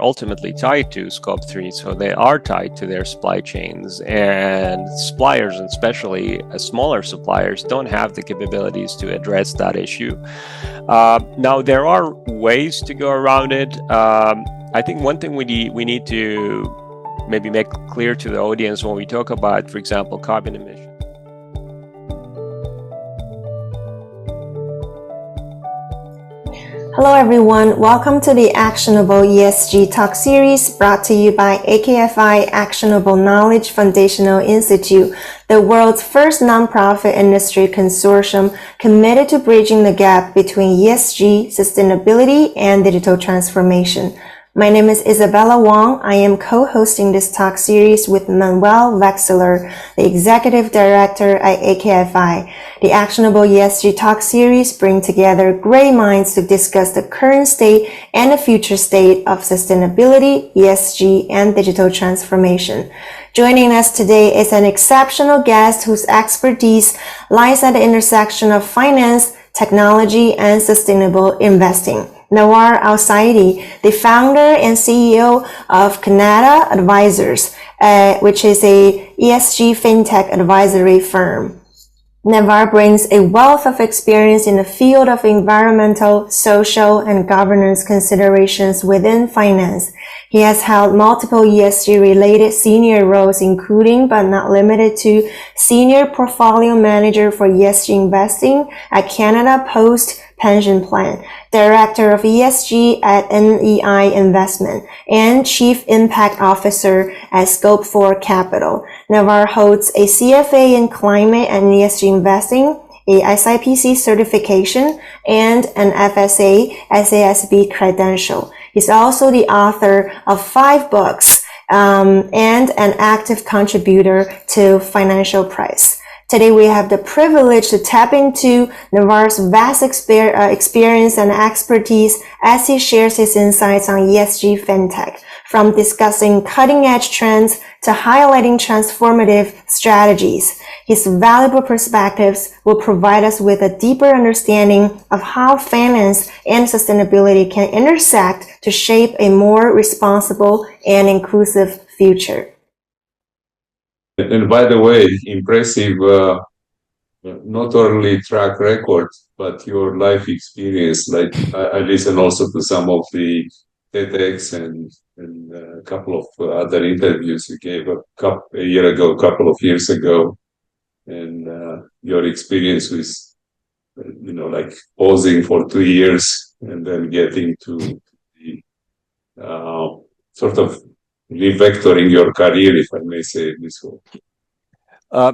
ultimately tied to Scope 3, so they are tied to their supply chains, and suppliers, and especially smaller suppliers, don't have the capabilities to address that issue. Now, there are ways to go around it. I think one thing we need to maybe make clear to the audience when we talk about, for example, carbon emissions. Hello everyone, welcome to the Actionable ESG Talk series brought to you by AKFI Actionable Knowledge Foundational Institute, the world's first nonprofit industry consortium committed to bridging the gap between ESG, sustainability, and digital transformation. My name is Isabella Wong. I am co-hosting this talk series with Manuel Wexler, the Executive Director at AKFI. The Actionable ESG Talk series bring together great minds to discuss the current state and the future state of sustainability, ESG, and digital transformation. Joining us today is an exceptional guest whose expertise lies at the intersection of finance, technology, and sustainable investing. Nawar Alsaadi, the founder and CEO of Canada Advisors, which is a ESG Fintech advisory firm. Nawar brings a wealth of experience in the field of environmental, social, and governance considerations within finance. He has held multiple ESG-related senior roles, including but not limited to Senior Portfolio Manager for ESG Investing at Canada Post Pension Plan, Director of ESG at NEI Investment, and Chief Impact Officer at Scope 4 Capital. Nawar holds a CFA in Climate and ESG Investing, a SIPC certification, and an FSA SASB credential. He's also the author of 5 books and an active contributor to Financial Press. Today, we have the privilege to tap into Navar's vast experience and expertise as he shares his insights on ESG Fintech, from discussing cutting-edge trends to highlighting transformative strategies. His valuable perspectives will provide us with a deeper understanding of how finance and sustainability can intersect to shape a more responsible and inclusive future. And by the way, impressive, not only track record, but your life experience. Like I listen also to some of the TEDx and a couple of other interviews you gave a couple of years ago. And your experience with, like pausing for 2 years and then getting to the sort of revectoring your career, if I may say it this way.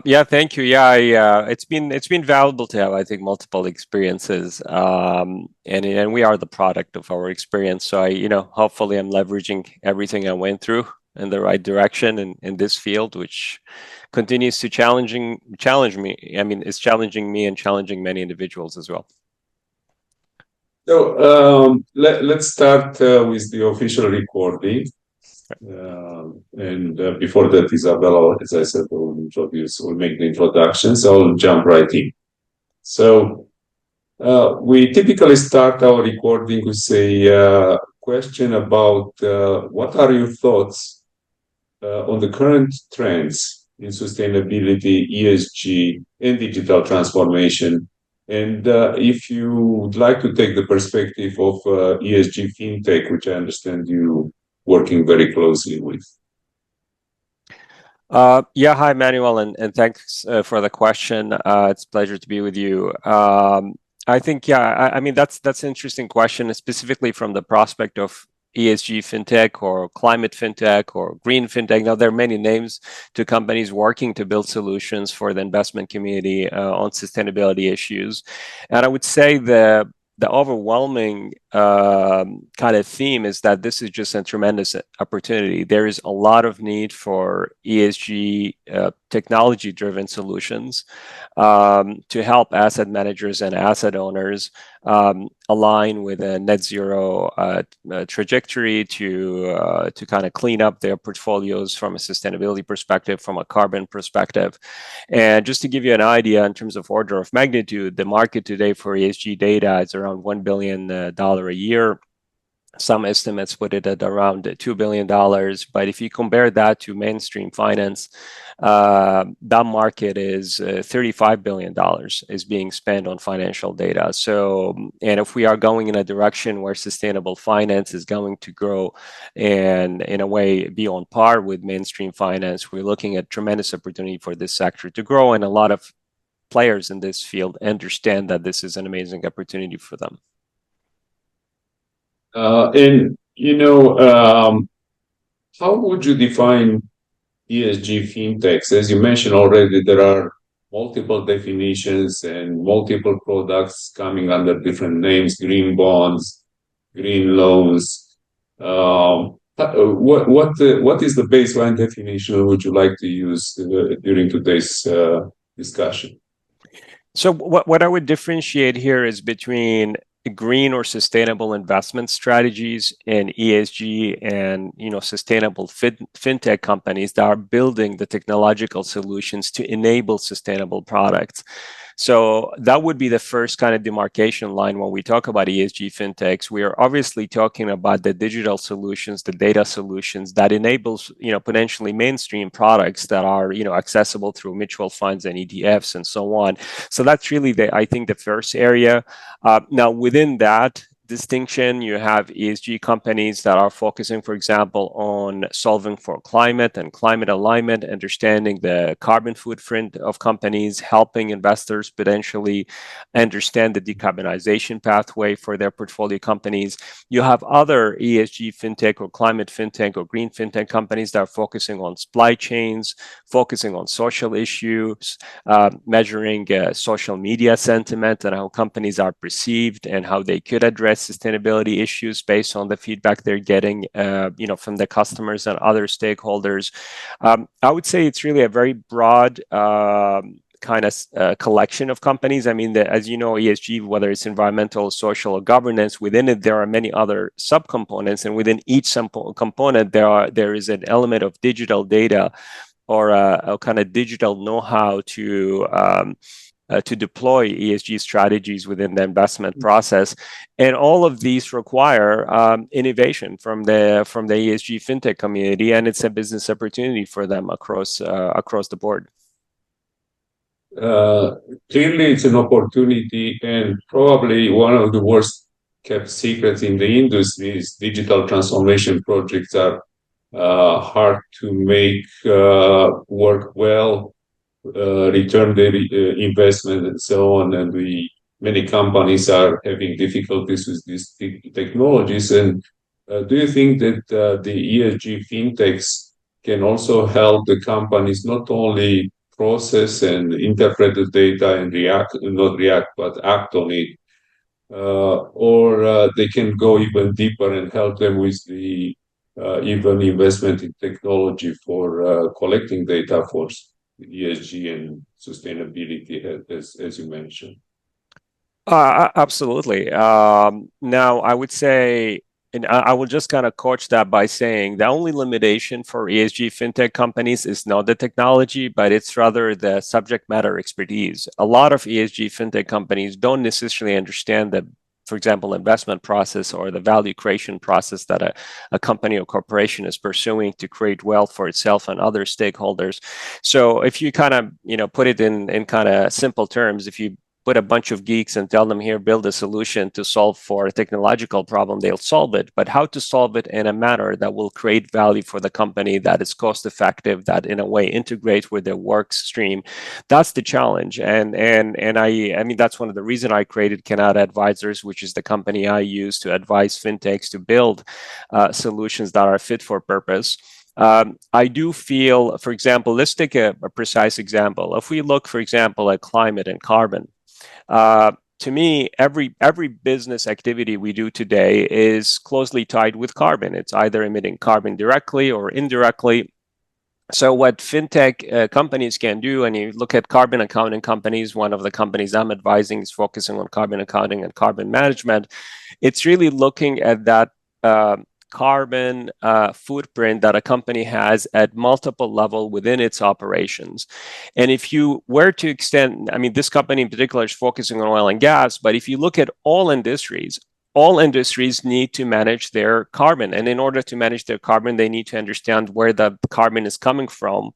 Yeah, thank you. Yeah, it's been valuable to have, I think, multiple experiences, and we are the product of our experience. So hopefully, I'm leveraging everything I went through in the right direction in this field, which continues to challenge me. I mean, it's challenging me and challenging many individuals as well. So let's start with the official recording. And before that, Isabella, as I said, will make the introduction, so I'll jump right in. So we typically start our recording with a question about what are your thoughts on the current trends in sustainability, ESG, and digital transformation. And if you would like to take the perspective of ESG Fintech, which I understand you working very closely with. Yeah, hi, Manuel, and thanks for the question. It's a pleasure to be with you. I think, I mean, that's an interesting question, specifically from the prospect of ESG Fintech or climate Fintech or green Fintech. Now, there are many names to companies working to build solutions for the investment community on sustainability issues. And I would say the overwhelming kind of theme is that this is just a tremendous opportunity. There is a lot of need for ESG technology-driven solutions to help asset managers and asset owners align with a net zero trajectory to kind of clean up their portfolios from a sustainability perspective, from a carbon perspective. And just to give you an idea in terms of order of magnitude, the market today for ESG data is around $1 billion a year. Some estimates put it at around $2 billion. But if you compare that to mainstream finance, that market is $35 billion is being spent on financial data. So, and if we are going in a direction where sustainable finance is going to grow and in a way be on par with mainstream finance, we're looking at tremendous opportunity for this sector to grow. And a lot of players in this field understand that this is an amazing opportunity for them. And how would you define ESG fintechs? As you mentioned already, there are multiple definitions and multiple products coming under different names: green bonds, green loans. What is the baseline definition would you like to use during today's discussion? So what I would differentiate here is between green or sustainable investment strategies and ESG and sustainable fintech companies that are building the technological solutions to enable sustainable products. So that would be the first kind of demarcation line when we talk about ESG fintechs. We are obviously talking about the digital solutions, the data solutions that enables potentially mainstream products that are accessible through mutual funds and ETFs and so on. So that's really I think the first area. Now within that distinction, you have ESG companies that are focusing, for example, on solving for climate and climate alignment, understanding the carbon footprint of companies, helping investors potentially understand the decarbonization pathway for their portfolio companies. You have other ESG fintech or climate fintech or green fintech companies that are focusing on supply chains, focusing on social issues, measuring social media sentiment and how companies are perceived and how they could address sustainability issues based on the feedback they're getting, from the customers and other stakeholders. I would say it's really a very broad kind of collection of companies. I mean, as you know, ESG, whether it's environmental, social, or governance, within it there are many other subcomponents, and within each component there is an element of digital data or a kind of digital know-how to deploy ESG strategies within the investment process, and all of these require innovation from the ESG fintech community, and it's a business opportunity for them across the board. Clearly, it's an opportunity, and probably one of the worst kept secrets in the industry is digital transformation projects are hard to make work well. Return their investment and so on, and many companies are having difficulties with these technologies. And do you think that the ESG fintechs can also help the companies not only process and interpret the data and not react, but act on it, or they can go even deeper and help them with the even investment in technology for collecting data for ESG and sustainability, as you mentioned? Absolutely. Now, I would say, and I will just kind of coach that by saying the only limitation for ESG fintech companies is not the technology, but it's rather the subject matter expertise. A lot of ESG fintech companies don't necessarily understand the, for example, investment process or the value creation process that a company or corporation is pursuing to create wealth for itself and other stakeholders. So if you kind of, put it in kind of simple terms, if you put a bunch of geeks and tell them, here, build a solution to solve for a technological problem, they'll solve it. But how to solve it in a manner that will create value for the company, that is cost effective, that in a way integrates with their work stream, that's the challenge. And I mean, that's one of the reasons I created Canada Advisors, which is the company I use to advise fintechs to build solutions that are fit for purpose. I do feel, for example, let's take a precise example. If we look, for example, at climate and carbon, to me, every business activity we do today is closely tied with carbon. It's either emitting carbon directly or indirectly. So what fintech companies can do, and you look at carbon accounting companies, one of the companies I'm advising is focusing on carbon accounting and carbon management. It's really looking at that carbon footprint that a company has at multiple levels within its operations. And if you were to extend, I mean, this company in particular is focusing on oil and gas, but if you look at all industries, all industries need to manage their carbon. And in order to manage their carbon, they need to understand where the carbon is coming from,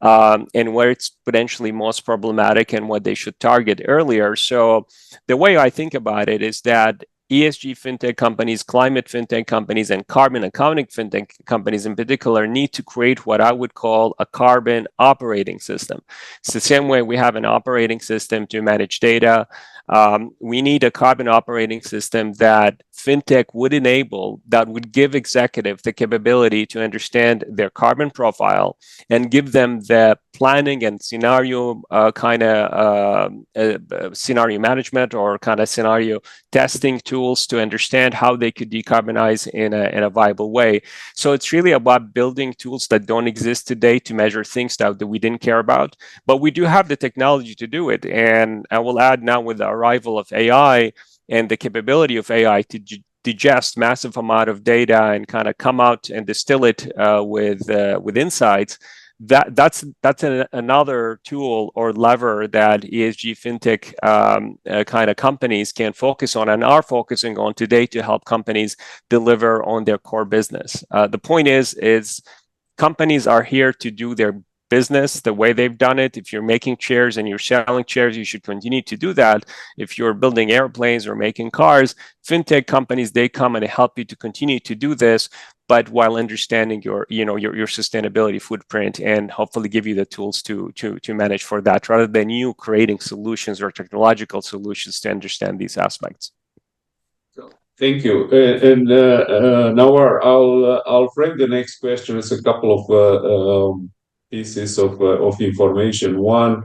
and where it's potentially most problematic and what they should target earlier. So the way I think about it is that ESG fintech companies, climate fintech companies, and carbon accounting fintech companies in particular need to create what I would call a carbon operating system. It's the same way we have an operating system to manage data. We need a carbon operating system that fintech would enable, that would give executive the capability to understand their carbon profile and give them the planning and scenario scenario management or kind of scenario testing tools to understand how they could decarbonize in a viable way. So it's really about building tools that don't exist today to measure things that we didn't care about, but we do have the technology to do it. And I will add now, with the arrival of AI and the capability of AI to digest massive amount of data and kind of come out and distill it with insights, that's another tool or lever that ESG fintech kind of companies can focus on and are focusing on today to help companies deliver on their core business. The point is companies are here to do their business the way they've done it. If you're making chairs and you're selling chairs, you should continue to do that. If you're building airplanes or making cars, fintech companies, they come and help you to continue to do this, but while understanding your sustainability footprint, and hopefully give you the tools to manage for that, rather than you creating solutions or technological solutions to understand these aspects. Thank you. And Nawar, I'll frame the next question as a couple of pieces of information. One,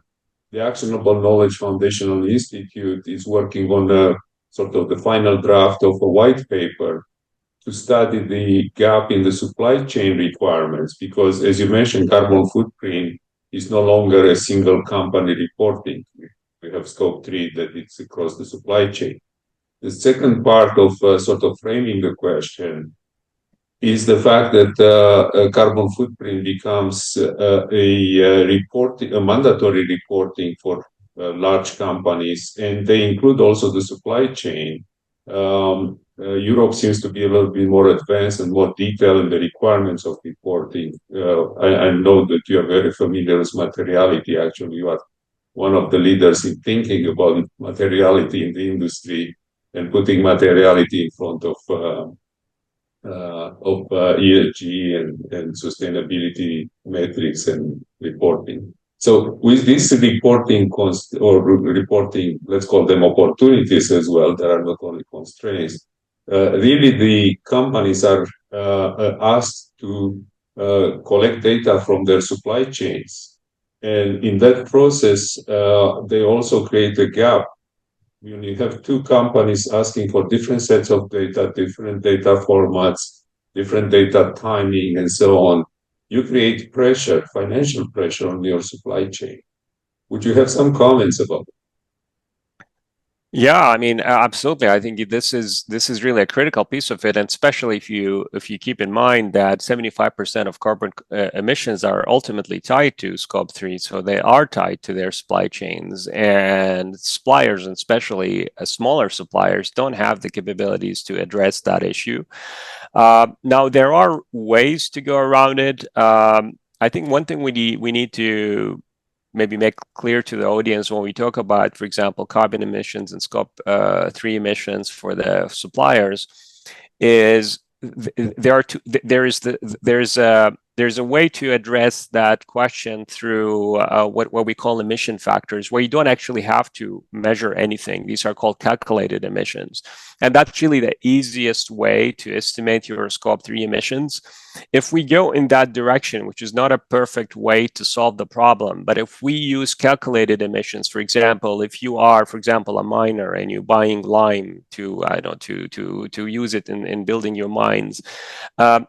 the Actionable Knowledge Foundational Institute is working on sort of the final draft of a white paper to study the gap in the supply chain requirements, because, as you mentioned, carbon footprint is no longer a single company reporting. We have scope 3 that it's across the supply chain. The second part of sort of framing the question is the fact that carbon footprint becomes a mandatory reporting for large companies, and they include also the supply chain. Europe seems to be a little bit more advanced and more detailed in the requirements of reporting. I know that you are very familiar with materiality. Actually, you are one of the leaders in thinking about materiality in the industry and putting materiality in front of ESG and sustainability metrics and reporting. So with this reporting reporting, let's call them opportunities as well, there are not only constraints. Really, the companies are asked to collect data from their supply chains. And in that process, they also create a gap. When you have two companies asking for different sets of data, different data formats, different data timing, and so on, you create pressure, financial pressure on your supply chain. Would you have some comments about it? Yeah, I mean, absolutely. I think this is really a critical piece of it, and especially if you keep in mind that 75% of carbon emissions are ultimately tied to scope 3, so they are tied to their supply chains, and suppliers, and especially smaller suppliers, don't have the capabilities to address that issue. Now, there are ways to go around it. I think one thing we need to maybe make clear to the audience when we talk about, for example, carbon emissions and scope 3 emissions for the suppliers, is there's a way to address that question through what we call emission factors, where you don't actually have to measure anything. These are called calculated emissions. And that's really the easiest way to estimate your scope 3 emissions. If we go in that direction, which is not a perfect way to solve the problem, but if we use calculated emissions, for example, if you are, for example, a miner and you're buying lime to use it in building your mines,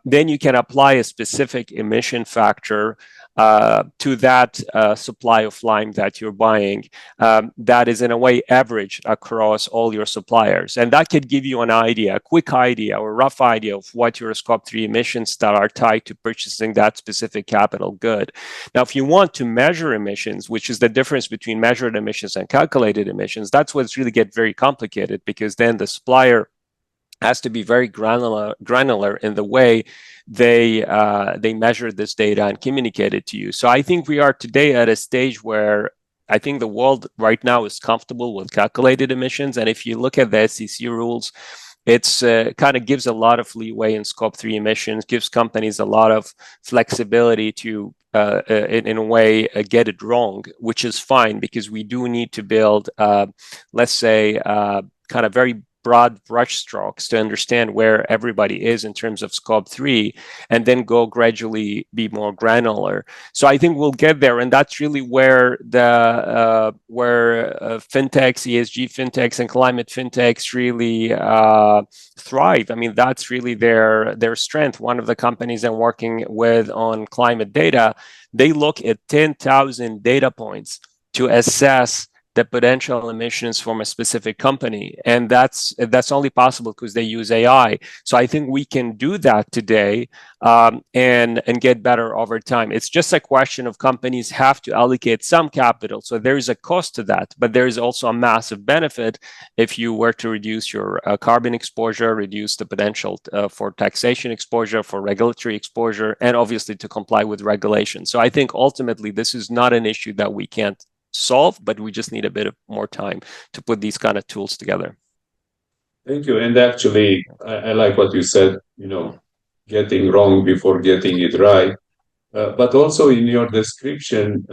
then you can apply a specific emission factor to that supply of lime that you're buying, that is in a way averaged across all your suppliers. And that could give you an idea, a quick idea or rough idea of what your scope 3 emissions that are tied to purchasing that specific capital good. Now, if you want to measure emissions, which is the difference between measured emissions and calculated emissions, that's what's really get very complicated, because then the supplier has to be very granular in the way they measure this data and communicate it to you. So I think we are today at a stage where I think the world right now is comfortable with calculated emissions. And if you look at the SEC rules, it's kind of gives a lot of leeway in scope 3 emissions, gives companies a lot of flexibility to in a way get it wrong, which is fine, because we do need to build let's say kind of very broad brushstrokes to understand where everybody is in terms of scope 3, and then go gradually be more granular. So I think we'll get there, and that's really where the fintechs, ESG fintechs and climate fintechs really thrive. I mean, that's really their strength. One of the companies I'm working with on climate data, they look at 10,000 data points to assess the potential emissions from a specific company, and that's only possible because they use AI. So I think we can do that today, and get better over time. It's just a question of companies have to allocate some capital. So there is a cost to that, but there is also a massive benefit if you were to reduce your carbon exposure, reduce the potential for taxation exposure, for regulatory exposure, and obviously to comply with regulation. So I think ultimately this is not an issue that we can't solve, but we just need a bit of more time to put these kind of tools together. Thank you. And actually, I like what you said, getting wrong before getting it right. But also in your description,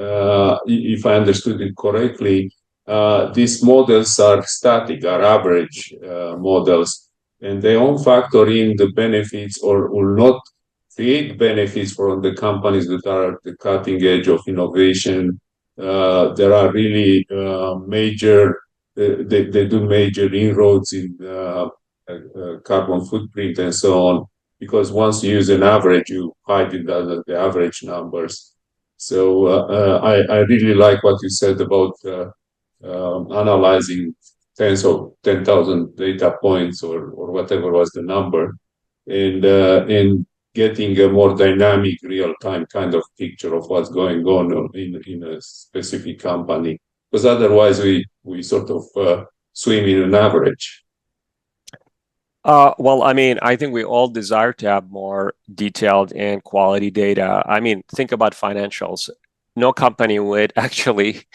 if I understood it correctly, these models are static, are average models, and they won't factor in the benefits or will not create benefits for the companies that are at the cutting edge of innovation. There are really they do major inroads in carbon footprint and so on, because once you use an average, you hide it under the average numbers. So I really like what you said about analyzing 10,000 data points or whatever was the number, and getting a more dynamic, real-time kind of picture of what's going on in a specific company. Because otherwise we sort of swim in an average. Well, I mean, I think we all desire to have more detailed and quality data. I mean, think about financials. No company would actually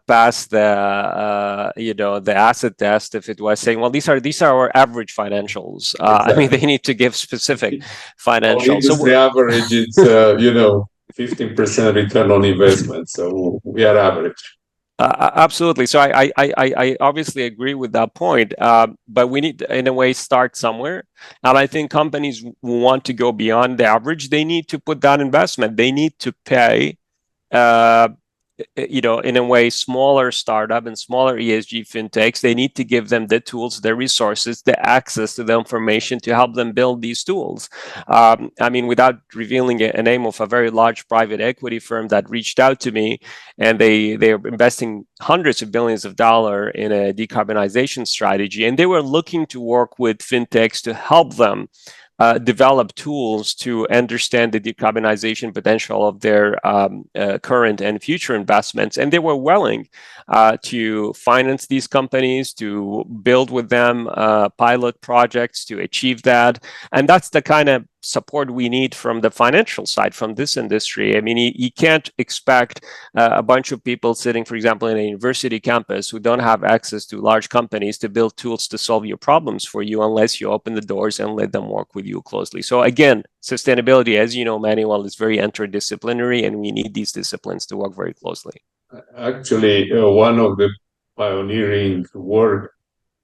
pass the asset test if it was saying, well, these are our average financials. Exactly. I mean, they need to give specific financials. So the average is 15% return on investment. So we are average. Absolutely. So I obviously agree with that point, but we need to, in a way, start somewhere. And I think companies who want to go beyond the average, they need to put down investment. They need to pay, in a way, smaller startup and smaller ESG fintechs. They need to give them the tools, the resources, the access to the information to help them build these tools. I mean, without revealing a name of a very large private equity firm that reached out to me, and they are investing hundreds of billions of dollars in a decarbonization strategy, and they were looking to work with fintechs to help them develop tools to understand the decarbonization potential of their current and future investments. And they were willing to finance these companies, to build with them pilot projects to achieve that. And that's the kind of support we need from the financial side, from this industry. I mean, you can't expect a bunch of people sitting, for example, in a university campus who don't have access to large companies to build tools to solve your problems for you unless you open the doors and let them work with you closely. So again, sustainability, as you know, Manuel, is very interdisciplinary, and we need these disciplines to work very closely. Actually, one of the pioneering work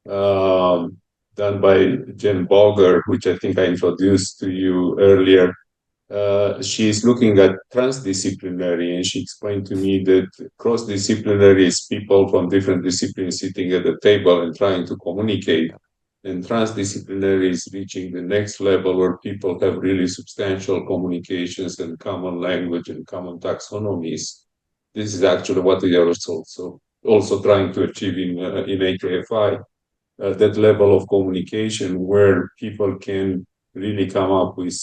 done by Jen Boger, which I think I introduced to you earlier. She's looking at transdisciplinary, and she explained to me that cross-disciplinary is people from different disciplines sitting at the table and trying to communicate. And transdisciplinary is reaching the next level where people have really substantial communications and common language and common taxonomies. This is actually what we are also trying to achieve in AKFI. That level of communication where people can really come up with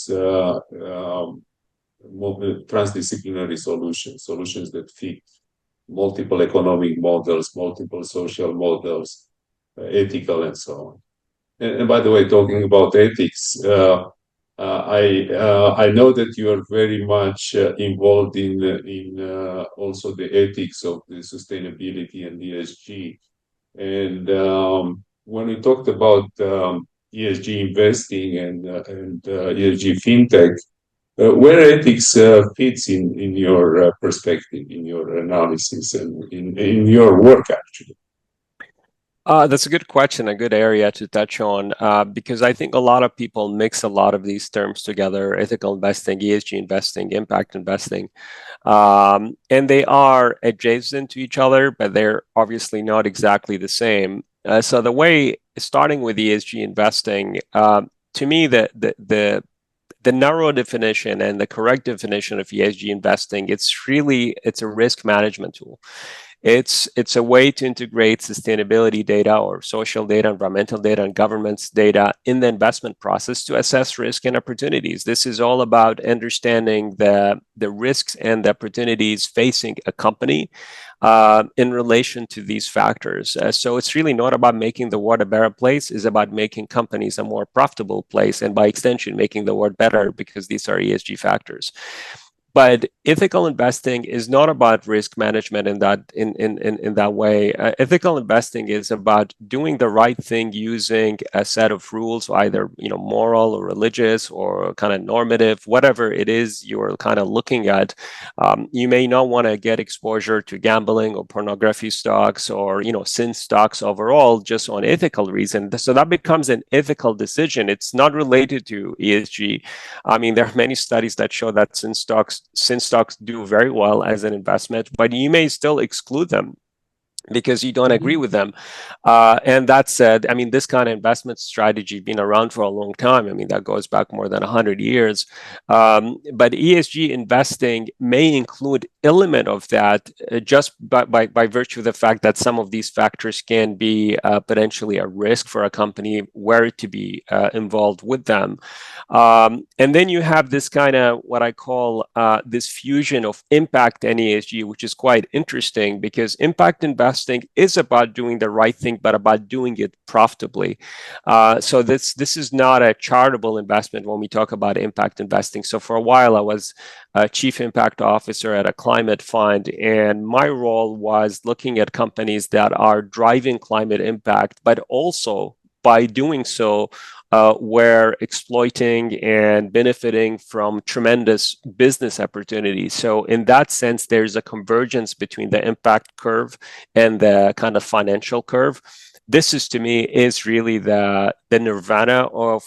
transdisciplinary solutions that fit multiple economic models, multiple social models, ethical, and so on. And by the way, talking about ethics, I know that you are very much involved in also the ethics of the sustainability and ESG. And when we talked about ESG investing and ESG fintech, where ethics fits in your perspective, in your analysis, and in your work, actually. That's a good question, a good area to touch on, because I think a lot of people mix a lot of these terms together: ethical investing, ESG investing, impact investing. And they are adjacent to each other, but they're obviously not exactly the same. So the way, starting with ESG investing, to me, the narrow definition and the correct definition of ESG investing, it's a risk management tool. It's a way to integrate sustainability data or social data, environmental data, and governance data in the investment process to assess risk and opportunities. This is all about understanding the risks and the opportunities facing a company in relation to these factors. So it's really not about making the world a better place, it's about making companies a more profitable place, and by extension, making the world better, because these are ESG factors. But ethical investing is not about risk management in that way. Ethical investing is about doing the right thing using a set of rules, either moral or religious or kind of normative, whatever it is you're kind of looking at. You may not want to get exposure to gambling or pornography stocks or sin stocks overall just on ethical reasons. So that becomes an ethical decision. It's not related to ESG. I mean, there are many studies that show that sin stocks do very well as an investment, but you may still exclude them because you don't agree with them. And that said, I mean, this kind of investment strategy been around for a long time. I mean, that goes back more than 100 years. But ESG investing may include element of that just by virtue of the fact that some of these factors can be potentially a risk for a company were to be involved with them. And then you have this kind of what I call this fusion of impact and ESG, which is quite interesting because impact investing is about doing the right thing, but about doing it profitably. So this is not a charitable investment when we talk about impact investing. So for a while, I was a chief impact officer at a climate fund, and my role was looking at companies that are driving climate impact, but also by doing so, we're exploiting and benefiting from tremendous business opportunities. So in that sense, there's a convergence between the impact curve and the kind of financial curve. This is, to me, is really the nirvana of,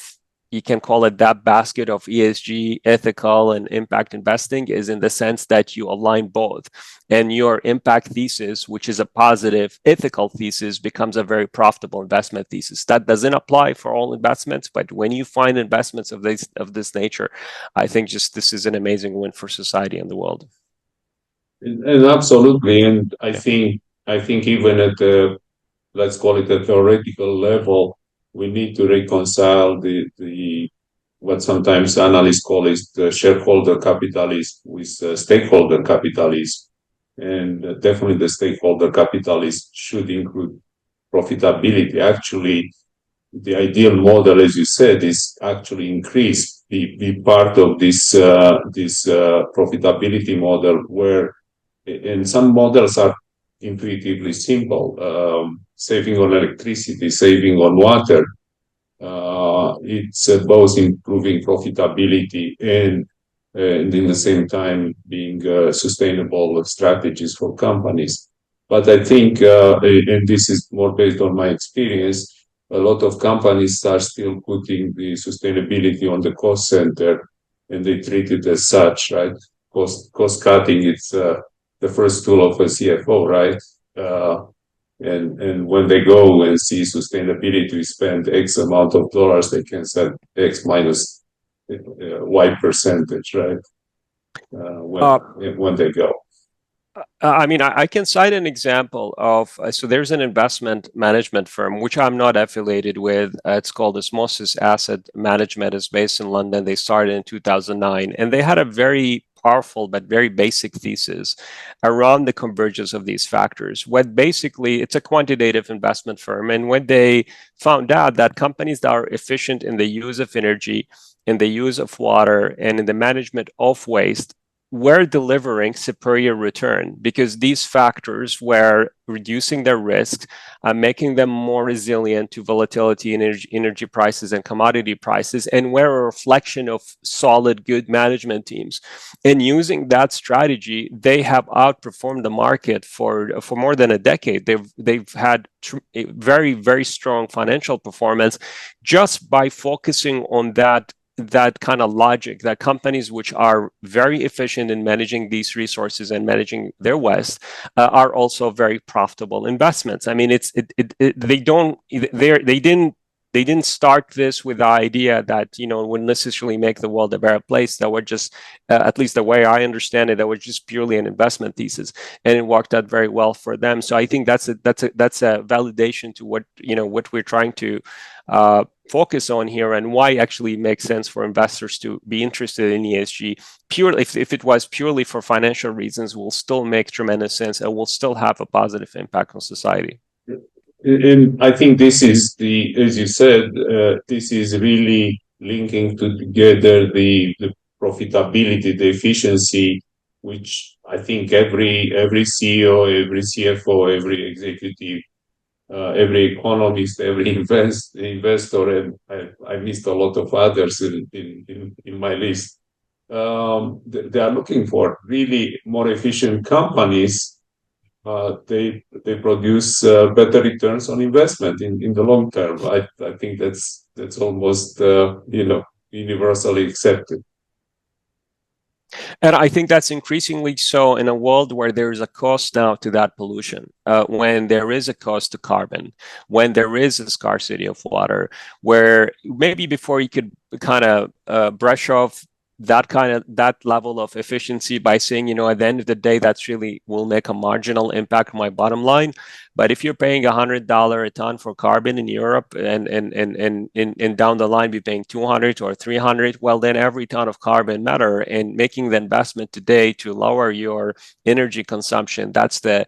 you can call it that basket of ESG, ethical, and impact investing, is in the sense that you align both. And your impact thesis, which is a positive ethical thesis, becomes a very profitable investment thesis. That doesn't apply for all investments, but when you find investments of this nature, I think just this is an amazing win for society and the world. And absolutely, and I think even at the, let's call it, a theoretical level, we need to reconcile the what sometimes analysts call is the shareholder capitalism with stakeholder capitalism. And definitely the stakeholder capitalism should include profitability. Actually, the ideal model, as you said, is actually be part of this profitability model where, and some models are intuitively simple, saving on electricity, saving on water. It's both improving profitability and in the same time being sustainable strategies for companies. But I think, and this is more based on my experience, a lot of companies are still putting the sustainability on the cost center, and they treat it as such, right? Cost cutting, it's the first tool of a CFO, right? And when they go and see sustainability, we spend X amount of dollars, they can set X minus Y percentage, right? When they go. I mean, I can cite an example of, so there's an investment management firm, which I'm not affiliated with. It's called Osmosis Asset Management. It's based in London. They started in 2009, and they had a very powerful but very basic thesis around the convergence of these factors. What basically, it's a quantitative investment firm, and when they found out that companies that are efficient in the use of energy, in the use of water, and in the management of waste were delivering superior return because these factors were reducing their risk, making them more resilient to volatility in energy prices and commodity prices, and were a reflection of solid, good management teams. And using that strategy, they have outperformed the market for more than a decade. They've had a very, very strong financial performance just by focusing on that kind of logic, that companies which are very efficient in managing these resources and managing their waste are also very profitable investments. I mean, they didn't start this with the idea that would necessarily make the world a better place. That were just, at least the way I understand it, that was just purely an investment thesis, and it worked out very well for them. So I think that's a validation to what we're trying to focus on here, and why actually it makes sense for investors to be interested in ESG. Purely, if it was purely for financial reasons, will still make tremendous sense and will still have a positive impact on society. And I think this is as you said, this is really linking together the profitability, the efficiency, which I think every CEO, every CFO, every executive, every economist, every investor, and I missed a lot of others in my list. They are looking for really more efficient companies. They produce better returns on investment in the long term. I think that's almost universally accepted. And I think that's increasingly so in a world where there is a cost now to that pollution, when there is a cost to carbon, when there is a scarcity of water, where maybe before you could kind of brush off that level of efficiency by saying, at the end of the day, that's really will make a marginal impact on my bottom line. But if you're paying $100 a ton for carbon in Europe, and down the line be paying 200 or 300, well, then every ton of carbon matter. And making the investment today to lower your energy consumption, that's the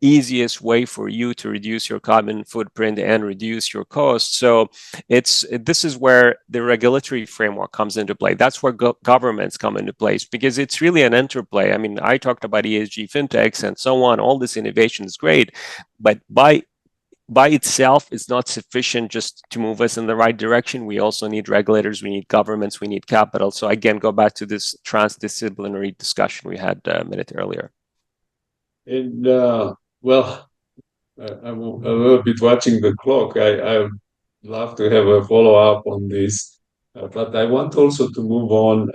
easiest way for you to reduce your carbon footprint and reduce your costs. So this is where the regulatory framework comes into play. That's where governments come into place, because it's really an interplay. I mean, I talked about ESG Fintechs and so on. All this innovation is great, but by itself is not sufficient just to move us in the right direction. We also need regulators, we need governments, we need capital. So again, go back to this transdisciplinary discussion we had a minute earlier. And well, I'm a little bit watching the clock. I would love to have a follow-up on this, but I want also to move on,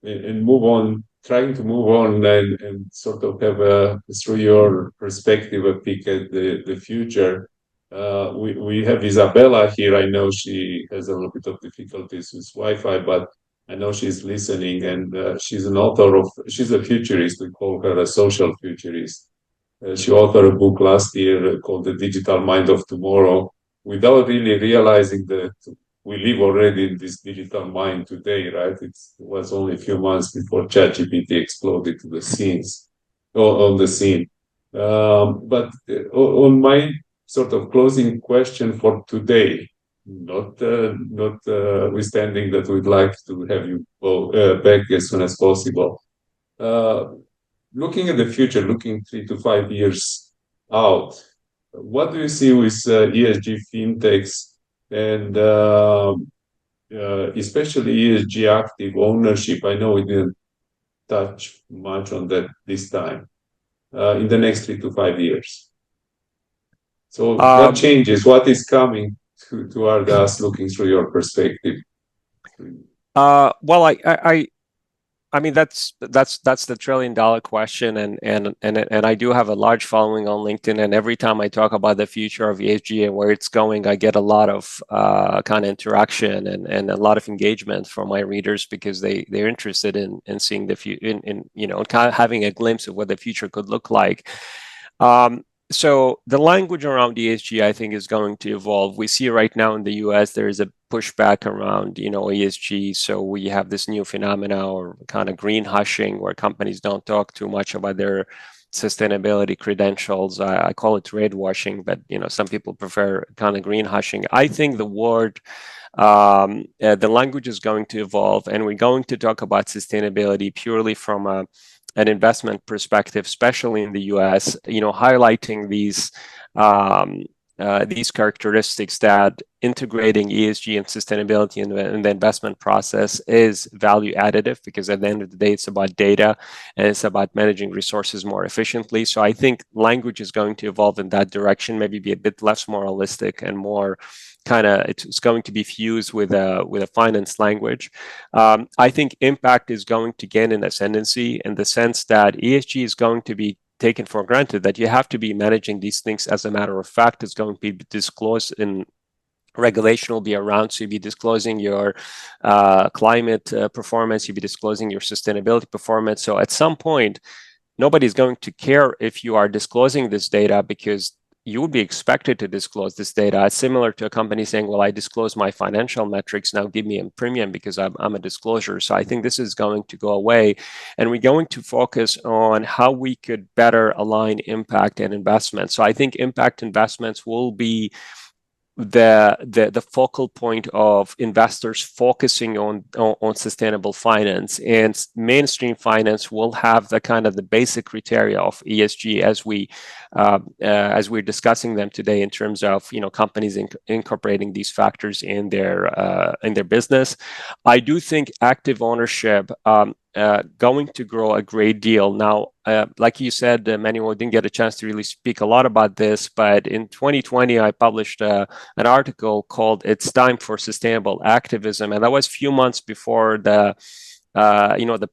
and move on, trying to move on and sort of have through your perspective, a peek at the future. We have Isabella here. I know she has a little bit of difficulties with Wi-Fi, but I know she's listening, and she's an author she's a futurist. We call her a social futurist. She authored a book last year called The Digital Mind of Tomorrow, without really realizing that we live already in this digital mind today, right? It was only a few months before ChatGPT exploded to the scenes, on the scene. But on my sort of closing question for today, not withstanding that we'd like to have you back as soon as possible. Looking at the future, looking 3 to 5 years out, what do you see with ESG fintechs and especially ESG active ownership? I know we didn't touch much on that this time. In the next 3 to 5 years. So what changes? What is coming toward us, looking through your perspective? Well, I mean, that's the $1 trillion question, and I do have a large following on LinkedIn, and every time I talk about the future of ESG and where it's going, I get a lot of kind of interaction and a lot of engagement from my readers, because they're interested in seeing the future, kind of having a glimpse of what the future could look like. So the language around ESG, I think, is going to evolve. We see right now in the US, there is a pushback around, ESG. So we have this new phenomena or kind of green hushing where companies don't talk too much about their sustainability credentials. I call it red washing, but some people prefer kind of green hushing. I think the language is going to evolve, and we're going to talk about sustainability purely from an investment perspective, especially in the US. Highlighting these characteristics that integrating ESG and sustainability in the investment process is value additive, because at the end of the day, it's about data and it's about managing resources more efficiently. So I think language is going to evolve in that direction, maybe be a bit less moralistic and more it's going to be fused with a finance language. I think impact is going to gain an ascendancy in the sense that ESG is going to be taken for granted, that you have to be managing these things as a matter of fact. It's going to be disclosed in regulation, will be around, so you'll be disclosing your climate performance, you'll be disclosing your sustainability performance. So at some point, nobody's going to care if you are disclosing this data, because you would be expected to disclose this data. It's similar to a company saying, well, I disclose my financial metrics, now give me a premium because I'm a disclosure. So I think this is going to go away. And we're going to focus on how we could better align impact and investment. So I think impact investments will be the focal point of investors focusing on sustainable finance, and mainstream finance will have the basic criteria of ESG as we're discussing them today, in terms of companies incorporating these factors in their business. I do think active ownership going to grow a great deal. Now, like you said, Manuel, didn't get a chance to really speak a lot about this, but in 2020, I published an article called "It's Time for Sustainable Activism," and that was a few months before the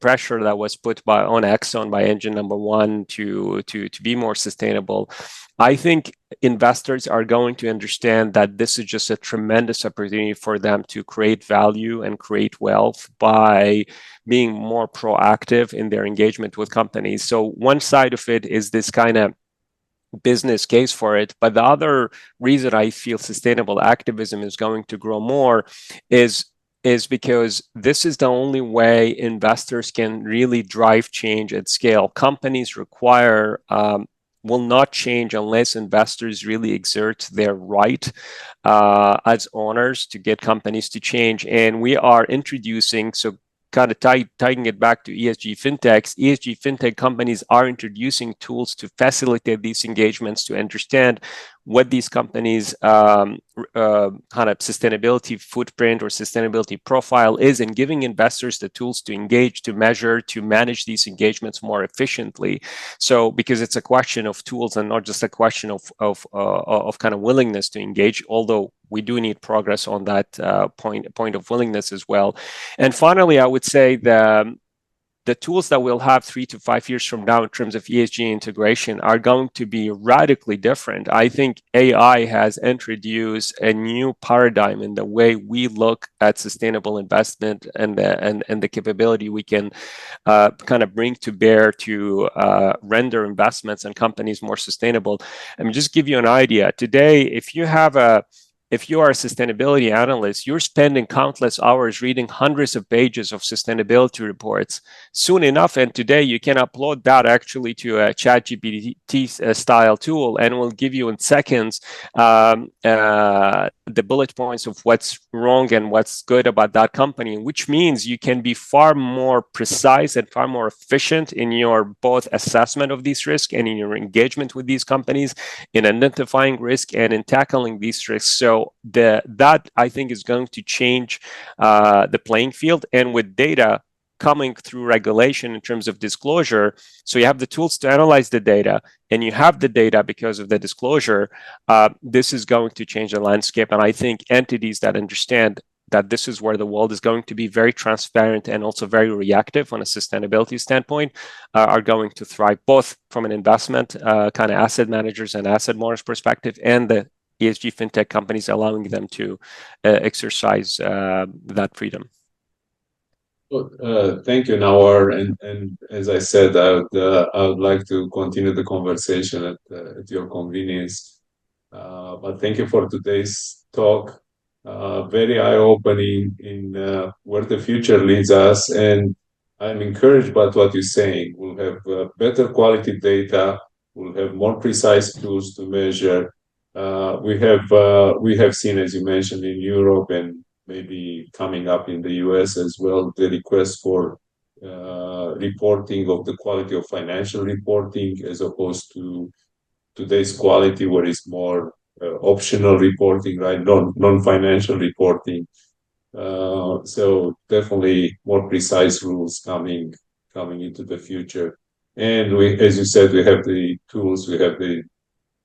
pressure that was put on Exxon by Engine Number One to be more sustainable. I think investors are going to understand that this is just a tremendous opportunity for them to create value and create wealth by being more proactive in their engagement with companies. So one side of it is this kind of business case for it, but the other reason I feel sustainable activism is going to grow more is because this is the only way investors can really drive change at scale. Companies will not change unless investors really exert their right as owners to get companies to change. And we are introducing, so kind of tying it back to ESG Fintechs, ESG Fintech companies are introducing tools to facilitate these engagements, to understand what these companies' kind of sustainability footprint or sustainability profile is, and giving investors the tools to engage, to measure, to manage these engagements more efficiently. So, because it's a question of tools and not just a question of kind of willingness to engage, although we do need progress on that point of willingness as well. And finally, I would say the tools that we'll have 3 to 5 years from now in terms of ESG integration are going to be radically different. I think AI has introduced a new paradigm in the way we look at sustainable investment and the capability we can kind of bring to bear to render investments and companies more sustainable. I mean, just give you an idea. Today, if you are a sustainability analyst, you're spending countless hours reading hundreds of pages of sustainability reports. Soon enough, and today you can upload that actually to a ChatGPT style tool, and will give you in seconds the bullet points of what's wrong and what's good about that company, which means you can be far more precise and far more efficient in your both assessment of these risks and in your engagement with these companies, in identifying risk and in tackling these risks. So that I think is going to change the playing field, and with data coming through regulation in terms of disclosure, so you have the tools to analyze the data, and you have the data because of the disclosure. This is going to change the landscape, and I think entities that understand that this is where the world is going to be very transparent and also very reactive on a sustainability standpoint are going to thrive, both from an investment kind of asset managers and asset owners perspective, and the ESG fintech companies, allowing them to exercise that freedom. Well, thank you, Nawar. And as I said, I would like to continue the conversation at your convenience. But thank you for today's talk. very eye-opening in where the future leads us. And I'm encouraged by what you're saying. We'll have better quality data. We'll have more precise tools to measure. We have seen, as you mentioned, in Europe and maybe coming up in the US as well, the request for reporting of the quality of financial reporting as opposed to today's quality, where it's more optional reporting, right? Non-financial reporting. So definitely more precise rules coming into the future. And we, as you said, we have the tools, we have the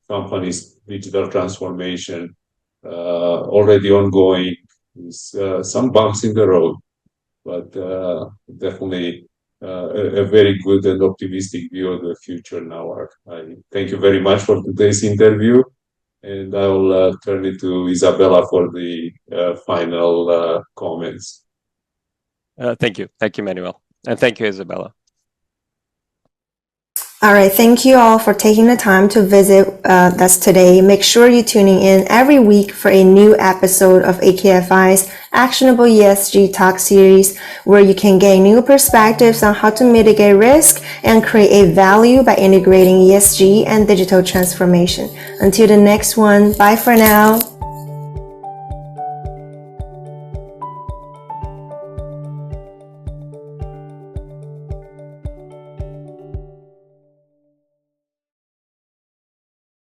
company's digital transformation already ongoing. Some bumps in the road, but definitely a very good and optimistic view of the future now. I thank you very much for today's interview, and I'll turn it to Isabella for the final comments. Thank you. Thank you, Manuel. And thank you, Isabella. All right, thank you all for taking the time to visit us today. Make sure you're tuning in every week for a new episode of AKFI's Actionable ESG Talks series, where you can gain new perspectives on how to mitigate risk and create value by integrating ESG and digital transformation. Until the next one, bye for now.